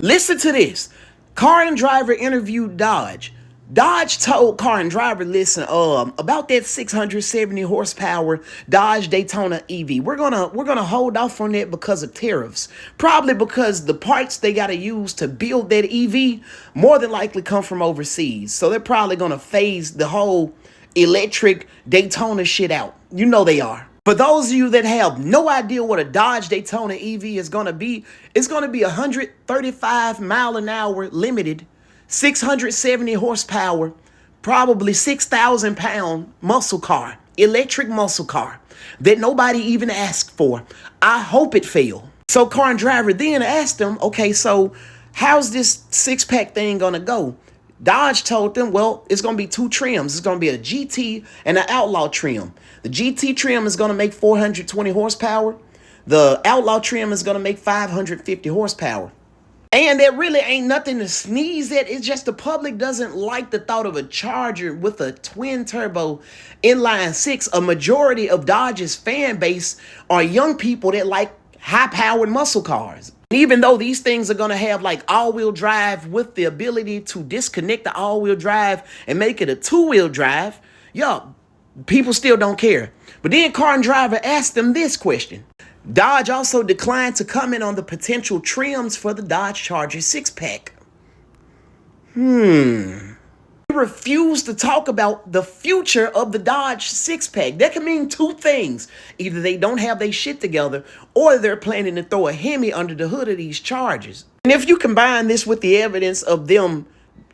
Listen to this. Car and driver interviewed Dodge. Dodge told car and driver, listen, about that 670 horsepower Dodge Daytona EV. We're gonna hold off on that because of tariffs. Probably because the parts they gotta use to build that EV more than likely come from overseas. So they're probably gonna phase the whole electric Daytona shit out. You know they are. For those of you that have no idea what a Dodge Daytona EV is going to be, it's going to be 135 mile an hour limited, 670 horsepower, probably 6,000 pound muscle car, electric muscle car that nobody even asked for. I hope it failed. So car and driver then asked them, okay, so how's this six-pack thing going to go? Dodge told them, well, it's going to be two trims. It's going to be a GT and an Outlaw trim. The GT trim is going to make 420 horsepower. The Outlaw trim is going to make 550 horsepower. And there really ain't nothing to sneeze at. It's just the public doesn't like the thought of a Charger with a twin turbo inline six. A majority of Dodge's fan base are young people that like high-powered muscle cars. Even though these things are going to have like all-wheel drive with the ability to disconnect the all-wheel drive and make it a two-wheel drive, people still don't care. But then car and driver asked them this question. Dodge also declined to comment on the potential trims for the Dodge Charger six-pack. He refused to talk about the future of the Dodge six-pack. That can mean two things. Either they don't have their shit together or they're planning to throw a Hemi under the hood of these Chargers. And if you combine this with the evidence of them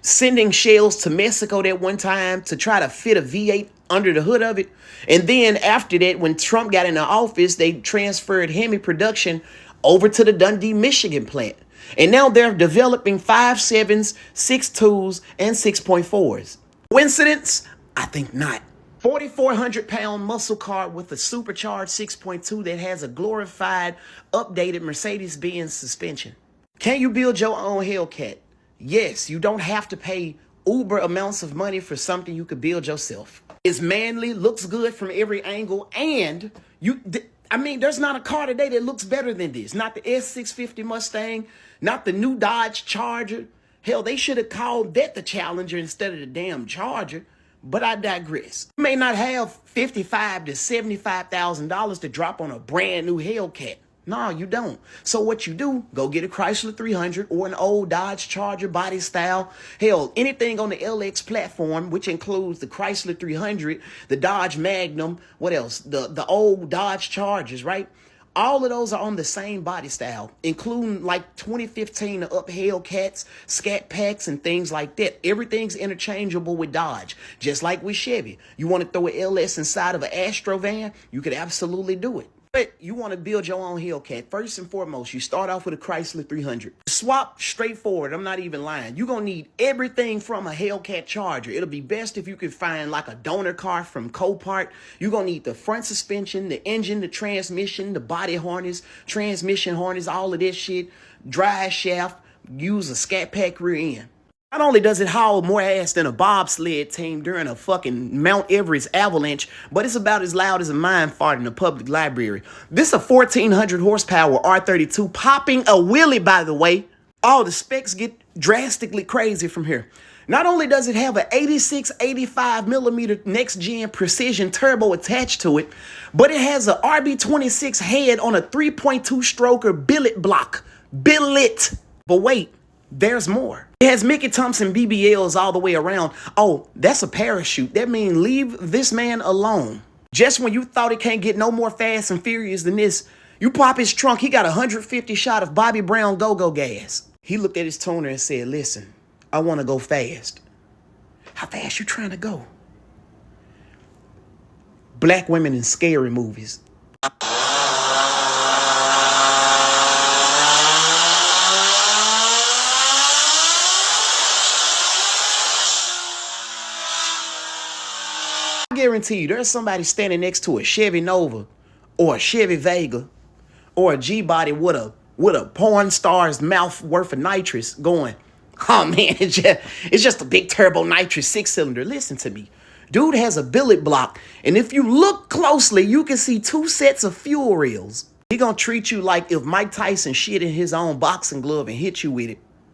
sending shells to Mexico that one time to try to fit a V8 under the hood of it, and then after that, when Trump got into office, they transferred Hemi production over to the Dundee, Michigan plant. And now they're developing 5.7s, 6.2s, and 6.4s. Coincidence? I think not. 4,400 pound muscle car with a supercharged 6.2 that has a glorified, updated Mercedes-Benz suspension. Can you build your own Hellcat? Yes, you don't have to pay uber amounts of money for something you could build yourself. It's manly, looks good from every angle, and there's not a car today that looks better than this. Not the S650 Mustang, not the new Dodge Charger. Hell, they should have called that the Challenger instead of the damn Charger. But I digress. You may not have $55,000 to $75,000 to drop on a brand new Hellcat. No, you don't. So what you do, go get a Chrysler 300 or an old Dodge Charger body style. Hell, anything on the LX platform, which includes the Chrysler 300, the Dodge Magnum, what else? The old Dodge Chargers, right? All of those are on the same body style, including like 2015 up Hellcats, Scat Packs, and things like that. Everything's interchangeable with Dodge, just like with Chevy. You want to throw an LS inside of an Astro van? You could absolutely do it. But you want to build your own Hellcat. First and foremost, you start off with a Chrysler 300. Swap straightforward. I'm not even lying. You're going to need everything from a Hellcat Charger. It'll be best if you can find like a donor car from Copart. You're going to need the front suspension, the engine, the transmission, the body harness, transmission harness, all of this shit. Drive shaft. Use a Scat Pack rear end. Not only does it haul more ass than a bobsled team during a fucking Mount Everest avalanche, but it's about as loud as a mine fart in a public library. This is a 1,400 horsepower R32 popping a wheelie, by the way. All the specs get drastically crazy from here. Not only does it have an 86, 85 millimeter next-gen precision turbo attached to it, but it has an RB26 head on a 3.2 stroker billet block. Billet. But wait, there's more. It has Mickey Thompson BBLs all the way around. Oh, that's a parachute. That means leave this man alone. Just when you thought it can't get no more fast and furious than this, you pop his trunk, he got a 150 shot of Bobby Brown go-go gas. He looked at his toner and said, listen, I want to go fast. How fast you trying to go? Black women in scary movies. I guarantee you there's somebody standing next to a Chevy Nova or a Chevy Vega or a G-Body with a porn star's mouth worth of nitrous going, oh man, it's just a big turbo nitrous 6-cylinder. Listen to me. Dude has a billet block, and if you look closely, you can see 2 sets of fuel rails. He gonna treat you like if Mike Tyson shit in his own boxing glove and hit you with it.